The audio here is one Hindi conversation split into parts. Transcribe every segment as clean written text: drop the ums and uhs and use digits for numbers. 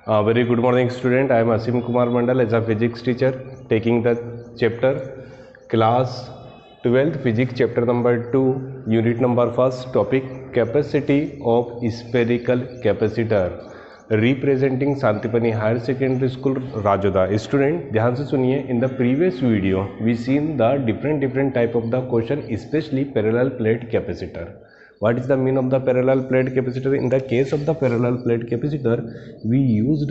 Very good morning, student. I am Asim Kumar Mandal as a physics teacher, taking the chapter class 12th physics chapter number 2, unit number 1st, topic capacity of spherical capacitor, representing Santipani Higher Secondary School, Rajoda. Student, ध्यान से सुनिए. In the previous video, we seen the different type of the question, especially parallel plate capacitor. What is the mean of the parallel plate capacitor? In the case of the parallel plate capacitor, we used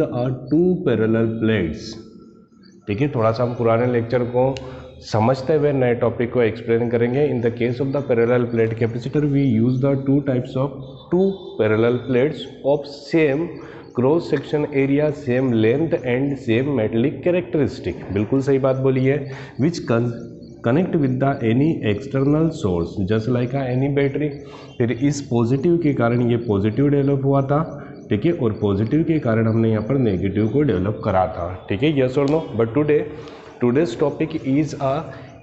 two parallel plates. ठीक है, थोड़ा सा हम पुराने लेक्चर को समझते हुए नए टॉपिक को एक्सप्लेन करेंगे. In the case of the parallel plate capacitor we use the two types of two parallel plates of same cross section area, same length and same metallic characteristic. बिल्कुल सही बात बोली है. Which connect with the any external source just like any battery. फिर इस पॉजिटिव के कारण ये पॉजिटिव डेवलप हुआ था, ठीक है, और पॉजिटिव के कारण हमने यहाँ पर नेगेटिव को डेवलप करा था. ठीक है, यस और no. But today's topic is a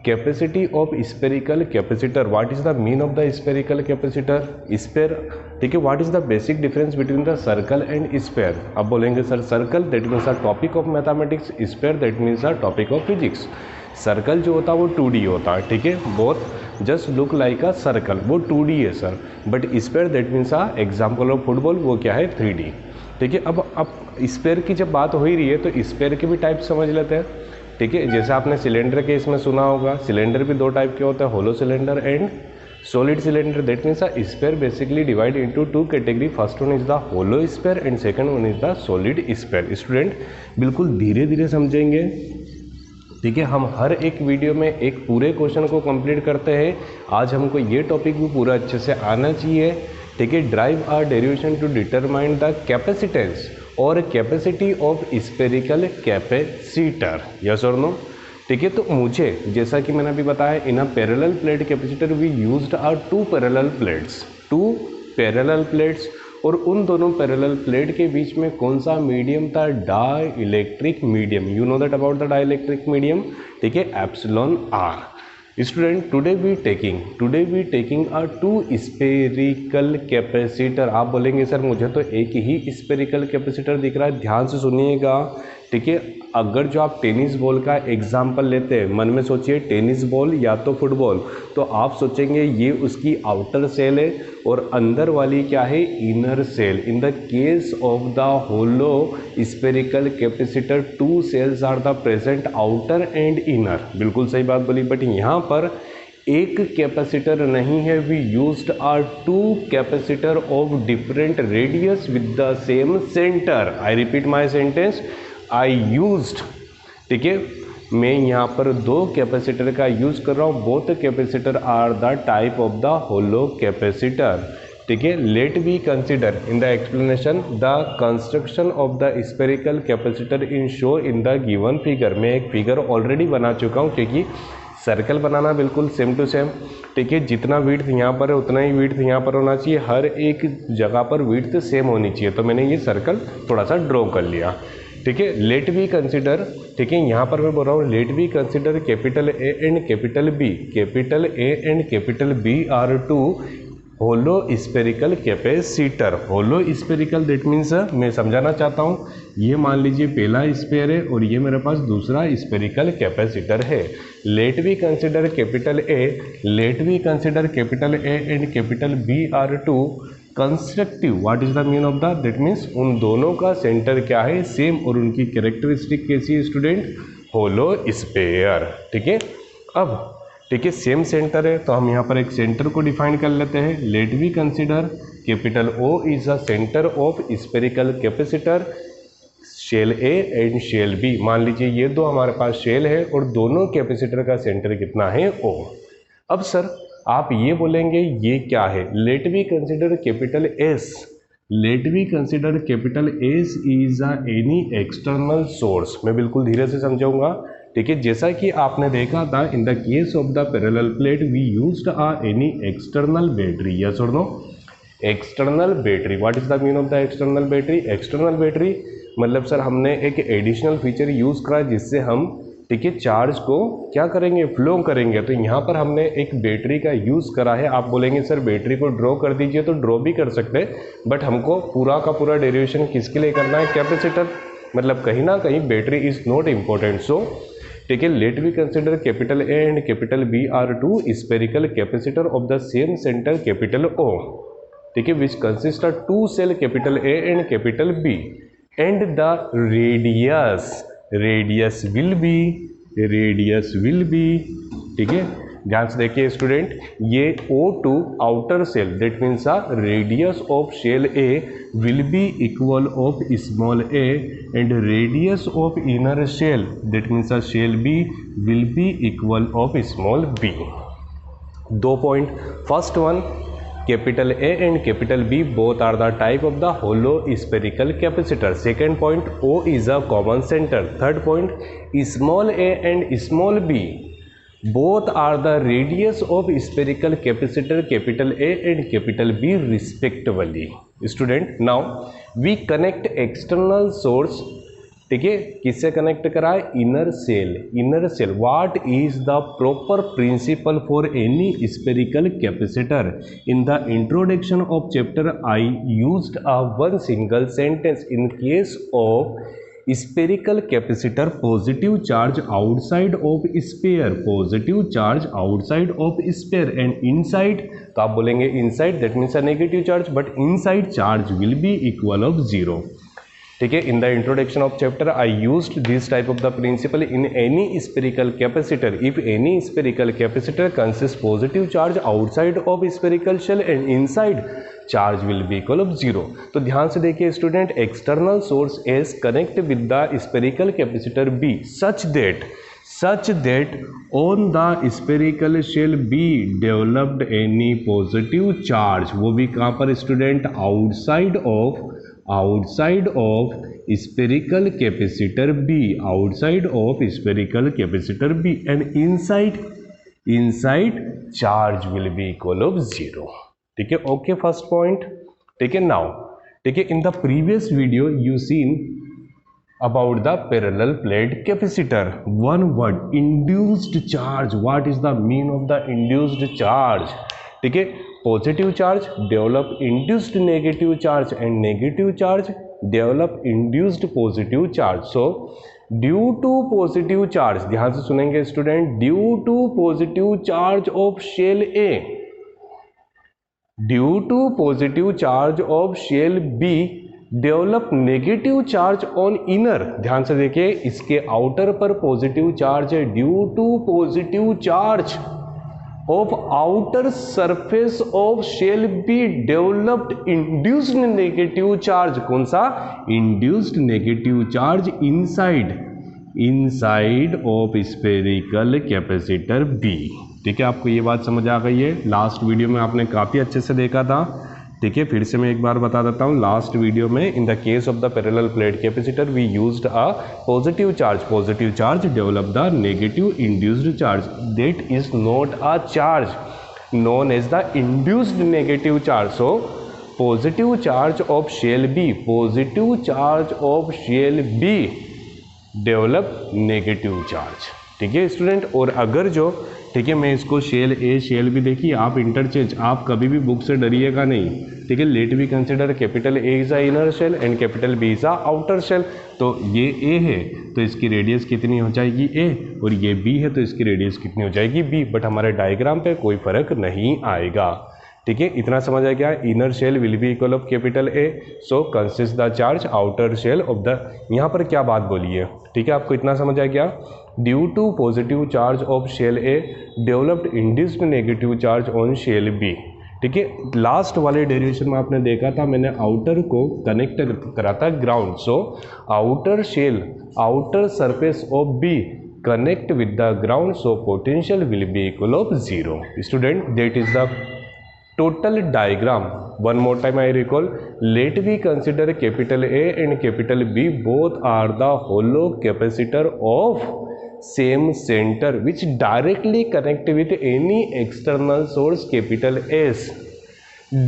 capacity of spherical capacitor. What is the mean of the spherical capacitor? Sphere, ठीक है. What is the basic difference between the circle and sphere? अब बोलेंगे sir circle that means a topic of mathematics, sphere that means a topic of physics. Circle जो होता है वो 2D होता है, ठीक है. Both just look like a circle, वो 2D है sir. But sphere that means a example of football, वो क्या है 3D. ठीक है. अब स्फेयर की जब बात हो ही रही है तो स्फेयर के भी टाइप समझ लेते हैं. ठीक है, जैसे आपने सिलेंडर के इसमें सुना होगा, सिलेंडर भी दो टाइप के होते हैं, hollow cylinder and solid cylinder. That means a sphere basically divide into two category. First one is the hollow sphere and second one is the solid sphere. Student बिल्कुल धीरे धीरे समझेंगे, ठीक है. हम हर एक वीडियो में एक पूरे क्वेश्चन को कंप्लीट करते हैं. आज हमको ये टॉपिक भी पूरा अच्छे से आना चाहिए, ठीक है. Derive or derivation to determine the capacitance और capacity of spherical capacitor. Yes और नो. ठीक है, तो मुझे जैसा कि मैंने अभी बताया, in a parallel plate capacitor we used are two parallel plates. और उन दोनों पैरेलल प्लेट के बीच में कौन सा मीडियम था? Dielectric medium. You know that about the dielectric medium, ठीक है, epsilon r. Student today we taking a two spherical capacitor. आप बोलेंगे सर मुझे तो एक ही स्फेरिकल कैपेसिटर दिख रहा है. ध्यान से सुनिएगा, ठीक है. अगर जो आप टेनिस बॉल का एग्जाम्पल लेते हैं, मन में सोचिए टेनिस बॉल या तो फुटबॉल, तो आप सोचेंगे ये उसकी आउटर सेल है और अंदर वाली क्या है? Inner shell. In the case of the hollow spherical capacitor two shells are the present, outer and inner. बिल्कुल सही बात बोली. बट यहाँ पर एक कैपेसिटर नहीं है. We used are two capacitor of different radius with the same centre. I repeat my sentence, I used, ठीक है, मैं यहाँ पर दो कैपेसिटर का यूज कर रहा हूँ. Both capacitor are the type of the hollow capacitor. ठीक है. Let be consider in the explanation the construction of the spherical capacitor in show in the given figure. मैं एक फिगर ऑलरेडी बना चुका हूँ, क्योंकि सर्कल बनाना बिल्कुल सेम टू सेम, ठीक है. जितना विड्थ यहाँ पर है उतना ही विड्थ यहाँ पर होना चाहिए. हर एक जगह पर विड्थ सेम होनी चाहिए. तो मैंने ये सर्कल थोड़ा सा ड्रॉ कर लिया, ठीक है. लेट बी कंसिडर, ठीक है, यहाँ पर मैं बोल रहा हूँ let be consider capital A and capital B. Capital A and capital B are two hollow spherical capacitor. Hollow spherical that means, मैं समझाना चाहता हूँ, ये मान लीजिए पहला स्फेयर है और ये मेरे पास दूसरा स्फेरिकल कैपेसिटर है. Let be consider capital A and capital B are two constructive. What is the mean of the? That means उन दोनों का सेंटर क्या है? सेम. और उनकी कैरेक्टरिस्टिक कैसी है स्टूडेंट? होलो स्फेयर. ठीक है. अब ठीक है, सेम सेंटर है तो हम यहाँ पर एक सेंटर को डिफाइन कर लेते हैं. Let we consider capital O is the centre of spherical capacitor. Shell A and shell B. मान लीजिए ये दो हमारे पास शेल है और दोनों कैपेसिटर का सेंटर कितना है? O. अब सर आप ये बोलेंगे ये क्या है? Let we consider capital S. Let we consider capital S is a any external source. मैं बिल्कुल धीरे से समझाऊंगा, ठीक है. जैसा कि आपने देखा था, in the case of the parallel plate we used a any external battery. Yes और no. External battery. What is the mean of the external battery? External battery मतलब सर हमने एक एडिशनल फीचर यूज करा जिससे हम, ठीक है, चार्ज को क्या करेंगे, फ्लो करेंगे। तो यहाँ पर हमने एक बैटरी का यूज़ करा है। आप बोलेंगे सर बैटरी को ड्रॉ कर दीजिए, तो ड्रॉ भी कर सकते हैं, बट हमको पूरा का पूरा डेरिवेशन किसके लिए करना है, कैपेसिटर, मतलब कहीं ना कहीं battery is not important. So ठीक है, let we consider capital A and capital B are two spherical capacitor of the same center capital O, ठीक है, which consist of two shell capital A and capital B and the radius will be, ठीक है, ध्यान से देखिए स्टूडेंट, ये O2 outer shell, that means radius of shell A will be equal of small a and radius of inner shell, that means shell B will be equal of small b। 2 point, first one, capital A and capital B both are the type of the hollow spherical capacitor. Second point, O is a common center. Third point, small a and small b both are the radius of spherical capacitor capital A and capital B respectively. Student, now we connect external source, ठीक है, किससे कनेक्ट करा है, inner shell. What is the proper principle for any spherical capacitor? In the introduction of chapter I used a one single sentence in case of spherical capacitor, positive charge outside of sphere, and inside, तो आप बोलेंगे inside that means a negative charge, but inside charge will be equal of 0, ठीक है। In the introduction of chapter I used this type of the principle in any spherical capacitor if any spherical capacitor consist positive charge outside of spherical shell and inside charge will be equal of 0। तो ध्यान से देखिए student, external source S connect with the spherical capacitor be such that on the spherical shell B developed any positive charge, वो भी कहाँ पर student, outside of spherical capacitor B, outside of spherical capacitor B, and inside charge will be equal of 0, ठीक है। ओके, फर्स्ट पॉइंट, ठीक है। नाउ, ठीक है, in the previous video you seen about the parallel plate capacitor, one word, induced charge. What is the meaning of the induced charge? ठीक है, positive charge develop induced negative charge and negative charge develop induced positive charge. So due to positive charge, ध्यान से सुनेंगे student, due to positive charge of shell A, due to positive charge of shell B develop negative charge on inner, ध्यान से देखिए, इसके आउटर पर पॉजिटिव चार्ज है, due to positive charge of outer surface of shell B developed induced negative charge, कौन सा, induced negative charge inside of spherical capacitor B, ठीक है। आपको ये बात समझ आ गई है, लास्ट वीडियो में आपने काफी अच्छे से देखा था, ठीक है। फिर से मैं एक बार बता देता हूँ, लास्ट वीडियो में in the case of the parallel plate capacitor we used a positive charge develop the negative induced charge, that is not a charge known as the induced negative charge. So positive charge of shell B develop negative charge, ठीक है स्टूडेंट। और अगर जो, ठीक है, मैं इसको शेल ए शेल बी, देखिए आप इंटरचेंज, आप कभी भी बुक से डरिएगा नहीं, ठीक है। Let we consider capital A is a inner shell and capital B is a outer shell, तो ये ए है तो इसकी रेडियस कितनी हो जाएगी ए, और ये बी है तो इसकी रेडियस कितनी हो जाएगी बी, बट हमारे डायग्राम पे कोई फर्क नहीं आएगा, ठीक है। इतना समझ आ गया, inner shell will be equal of capital A, so consist the charge outer shell of the, यहाँ पर क्या बात बोली है, ठीक है, आपको इतना समझ आ गया, due to positive charge of shell A developed induced negative charge on shell B, ठीक है। लास्ट वाले डेरिवेशन में आपने देखा था, मैंने आउटर को कनेक्ट करा था ground, so outer surface of B connect with the ground, so potential will be equal of 0। Student, that is the total diagram. One more time I recall, let we consider capital A and capital B both are the hollow capacitor of same center which directly connect with any external source capital S.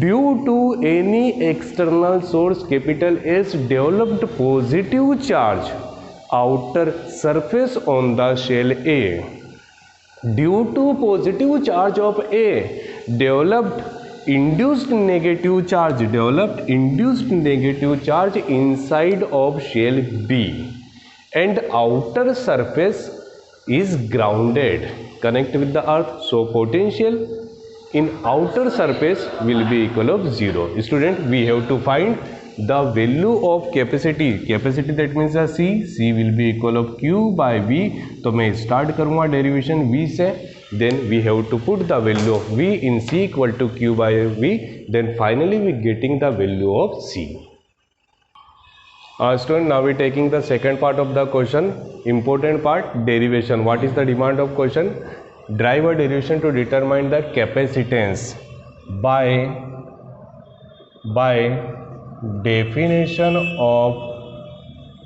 Due to any external source capital S developed positive charge outer surface on the shell A. Due to positive charge of A, developed induced negative charge inside of shell B, and outer surface is grounded, connect with the earth. So potential in outer surface will be equal of 0. Student, we have to find the value of capacity. That means C will be equal of Q by V. तो मैं start करूँगा derivation V से, then we have to put the value of V in C equal to Q by V, then finally we getting the value of C. Student, now we taking the second part of the question, important part, derivation. What is the demand of question? Derive a derivation to determine the capacitance by definition of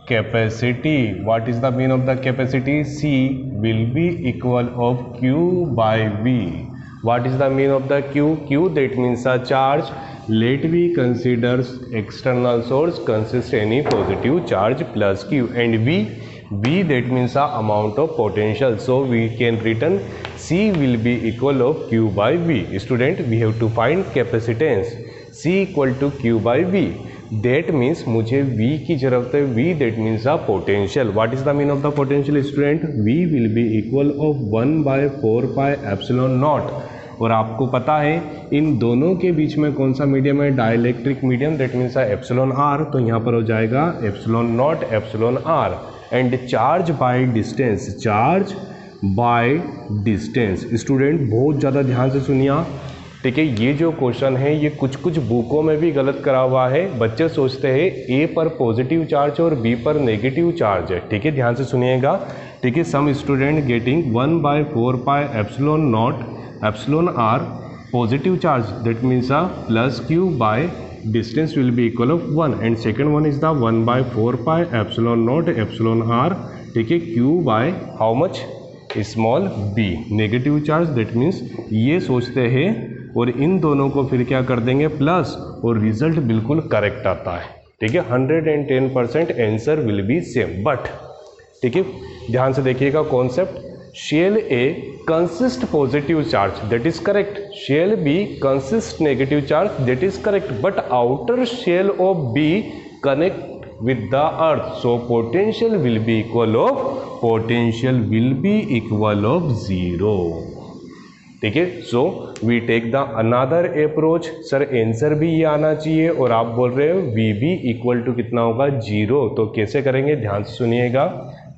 capacity. What is the mean of the capacity? C will be equal of Q by V. What is the mean of the Q? Q, that means a charge. Let we consider external source consist any positive charge plus Q, and V that means a amount of potential. So we can written C will be equal of Q by V. Student, we have to find capacitance. C equal to Q by V. That means मुझे V की जरूरत है. V that means a potential. What is the mean of the potential, student? V will be equal of 1 by 4 pi epsilon naught. और आपको पता है इन दोनों के बीच में कौन सा मीडियम है? Dielectric medium, that means epsilon R. तो यहाँ पर हो जाएगा epsilon naught epsilon R. And charge by distance, student बहुत ज़्यादा ध्यान से सुनिए, ठीक है. ये जो क्वेश्चन है ये कुछ बुकों में भी गलत करा हुआ है. बच्चे सोचते हैं ए पर पॉजिटिव चार्ज और बी पर नेगेटिव चार्ज है, ठीक है. ध्यान से सुनिएगा, ठीक है. Some student getting 1 by 4 pi epsilon naught epsilon r positive charge, that means a plus Q by distance will be equal of 1, and second one is the 1 by 4 pi epsilon naught epsilon r, ठीक है. Q by how much? Small b, negative charge. That means ये सोचते हैं और इन दोनों को फिर क्या कर देंगे प्लस, और रिजल्ट बिल्कुल करेक्ट आता है, ठीक है. 110% answer will be same. But ठीक है, ध्यान से देखिएगा concept. Shell A consist positive charge, that is correct. Shell B consist negative charge, that is correct. But outer shell of B connect with the earth, so potential will be equal of 0. ठीक है. So we take the another approach. Sir answer भी ये आना चाहिए और आप बोल रहे हो वी बी इक्वल टू कितना होगा? 0. तो कैसे करेंगे? ध्यान से सुनिएगा,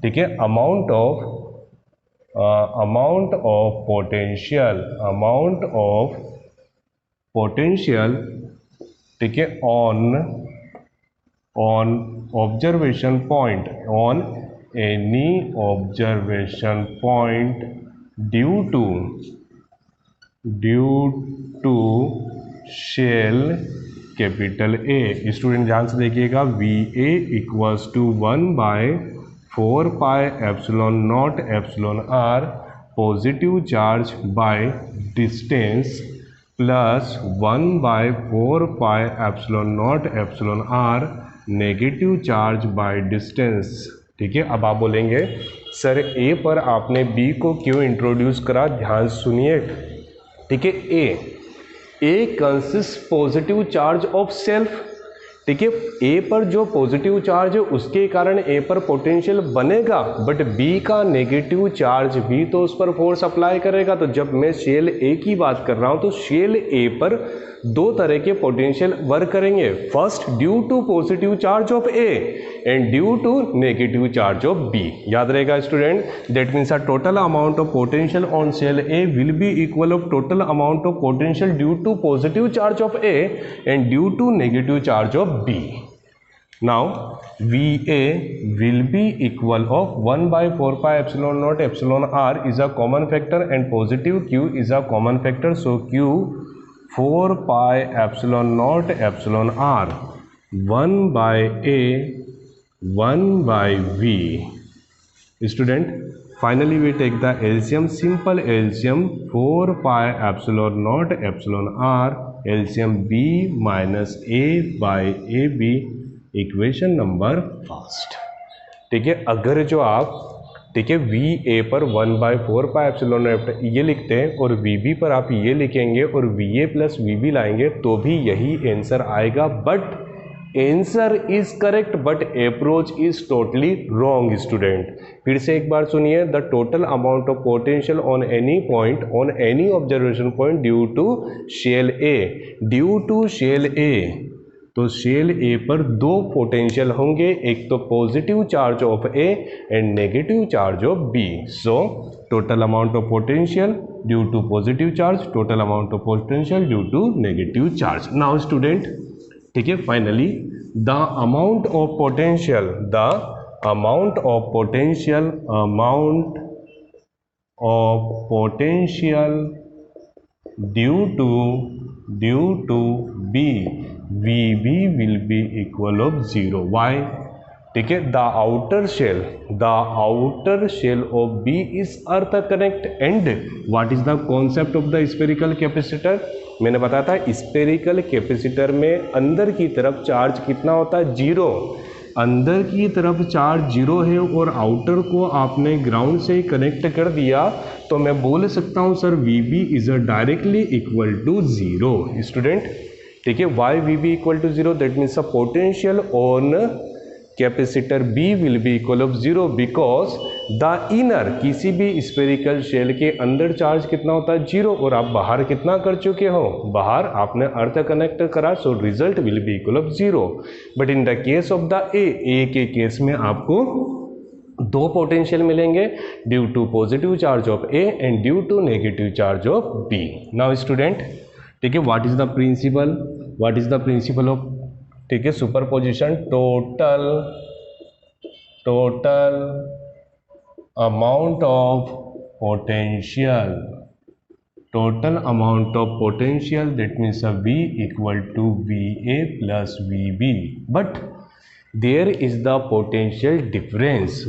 ठीक है. अमाउंट ऑफ पोटेंशियल, ठीक है, on observation point, on any observation point due to shell capital A. Student ध्यान से देखिएगा, V A equals to 1 by 4 pi epsilon naught epsilon r positive charge by distance plus 1 by 4 pi epsilon naught epsilon r negative charge by distance. ठीक है. अब आप बोलेंगे सर ए पर आपने बी को क्यों इंट्रोड्यूस करा? ध्यान सुनिए, ठीक है. A consist positive charge of self, ठीक है. ए पर जो पॉजिटिव चार्ज है उसके कारण ए पर पोटेंशियल बनेगा, बट बी का नेगेटिव चार्ज भी तो उस पर फोर्स अप्लाई करेगा. तो जब मैं शेल ए की बात कर रहा हूं तो शेल ए पर दो तरह के पोटेंशियल वर्क करेंगे. First due to positive charge of A and due to negative charge of B. याद रहेगा student. That means total amount of potential on shell A will be equal of total amount of potential due to positive charge of A and due to negative charge of B. Now VA will be equal of 1 by 4 pi epsilon naught epsilon r is a common factor and positive Q is a common factor. So Q 4 pi epsilon naught epsilon r 1 by A 1 by V. Student, finally we take the LCM, simple LCM 4 pi epsilon naught epsilon r LCM B minus A by AB. Equation number first. ठीक है, अगर जो आप ठीक है वी ए पर 1/4 पाई एप्सिलॉन नॉट ये लिखते हैं और वी बी पर आप ये लिखेंगे और V A plus V B लाएंगे तो भी यही आंसर आएगा, but answer is correct but approach is totally wrong student. फिर से एक बार सुनिए, the total amount of potential on any point on any observation point due to shell A, due to shell A, तो शेल ए पर दो पोटेंशियल होंगे, एक तो positive charge of A and negative charge of B. So total amount of potential due to positive charge, total amount of potential due to negative charge. Now student ठीक है, finally the amount of potential, the amount of potential, amount of potential due to B, V B will be equal of 0। Why? ठीक है, the outer shell of B is earth connect and what is the concept of the spherical capacitor. मैंने बताया था स्फेरिकल कैपेसिटर में अंदर की तरफ चार्ज कितना होता है? 0। अंदर की तरफ चार्ज 0 है और आउटर को आपने ग्राउंड से कनेक्ट कर दिया, तो मैं बोल सकता हूं sir V B is directly equal to 0 student. ठीक है, why V B equal to 0, that means a potential on capacitor B will be equal of 0 because the inner, किसी भी स्फेरिकल शेल के अंदर चार्ज कितना होता है? 0, और आप बाहर कितना कर चुके हो? बाहर आपने अर्थ कनेक्ट करा, so result will be equal of 0। But in the case of the A के केस में आपको दो पोटेंशियल मिलेंगे, due to positive charge of A and due to negative charge of B. Now student ठीक है, what is the principle of ठीक है superposition? Total amount of potential that means V equal to VA plus VB, but there is the potential difference,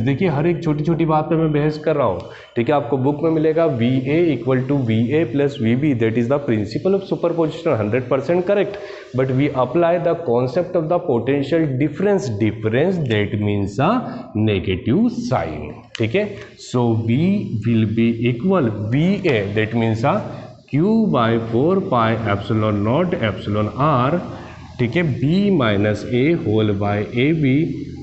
देखिए हर एक छोटी छोटी बात पे मैं बहस कर रहा हूँ। ठीक है, आपको बुक में मिलेगा VA equal to VA plus VB, that is the principle of superposition, 100% correct, but we apply the concept of the potential difference that means a negative sign. ठीक है, so V will be equal VA that means a Q/4 pi epsilon naught epsilon R, ठीक है, B minus A whole by A B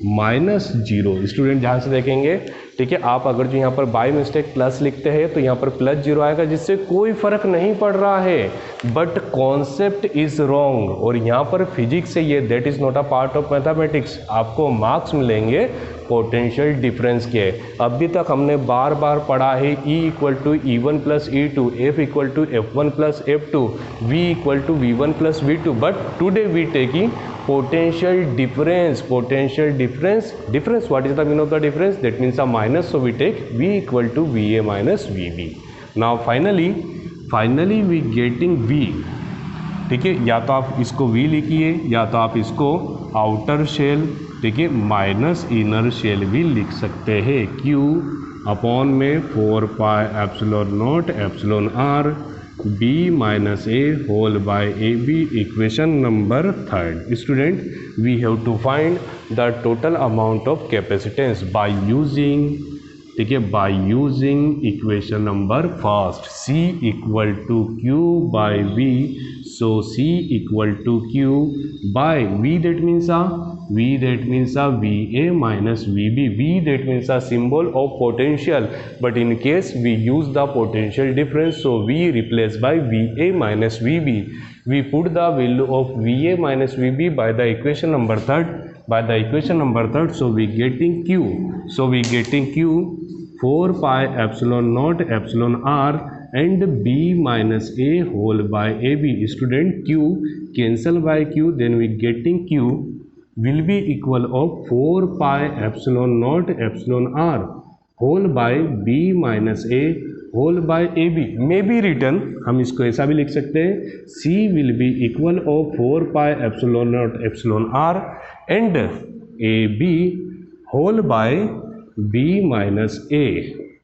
minus 0। Student ध्यान से देखेंगे, ठीक है, आप अगर जो यहाँ पर बाय मिस्टेक प्लस लिखते हैं तो यहाँ पर प्लस 0 आएगा, जिससे कोई फर्क नहीं पड़ रहा है, बट कॉन्सेप्ट इज रॉन्ग। और यहाँ पर फिजिक्स से ये that is not a part of mathematics, आपको मार्क्स मिलेंगे पोटेंशियल डिफरेंस के। अभी तक हमने बार बार पढ़ा है E equal to E1 plus E2, F equal to F1 plus F2, V equal to V1 plus V2, but today we taking potential difference, what is the meaning of the difference? That means a minus, so we take V equal to VA minus VB. Now finally we getting V, ठीक है, या तो आप इसको V लिखिए या तो आप इसको आउटर शेल, ठीक है, माइनस इनर शेल भी लिख सकते हैं। Q अपॉन में 4 pi epsilon naught epsilon R B minus A whole by A B, equation number 3। Student we have to find the total amount of capacitance by using, ठीक है, by using equation number 1 C equal to Q by V, so C equal to Q by V, that means a VA minus VB, V that means a symbol of potential, but in case we use the potential difference, so V replaced by VA minus VB, we put the value of VA minus VB by the equation number 3, so we getting Q 4 pi epsilon naught epsilon R and B minus A whole by AB. Student Q cancel by Q, then we getting Q will be equal of 4 pi epsilon naught epsilon R whole by B minus A whole by AB. may be written, हम इसको ऐसा भी लिख सकते हैं, C will be equal of 4 pi epsilon naught epsilon R and AB whole by B minus A.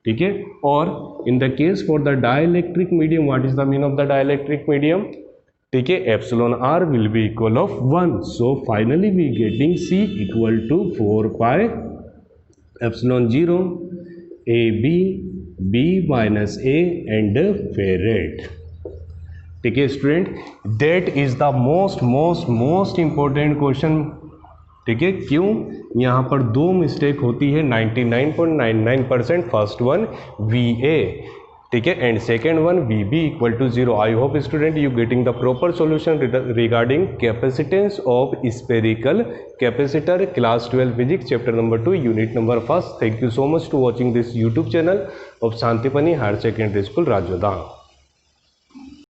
ठीक है, और in the case for the dielectric medium, what is the meaning of the dielectric medium? ठीक है, epsilon R will be equal of 1. So finally we getting C equal to 4 pi epsilon 0 A B minus A and farad. ठीक है student, that is the most important question. ठीक है, क्यों? यहाँ पर दो मिस्टेक होती है 99.99%. फर्स्ट वन VA, ठीक है, and second one VB equal to 0. I hope student you getting the proper solution regarding capacitance of spherical capacitor, class 12 physics, chapter number 2, unit number 1. Thank you so much to watching this YouTube channel of Shantipani higher secondary school राजोदा.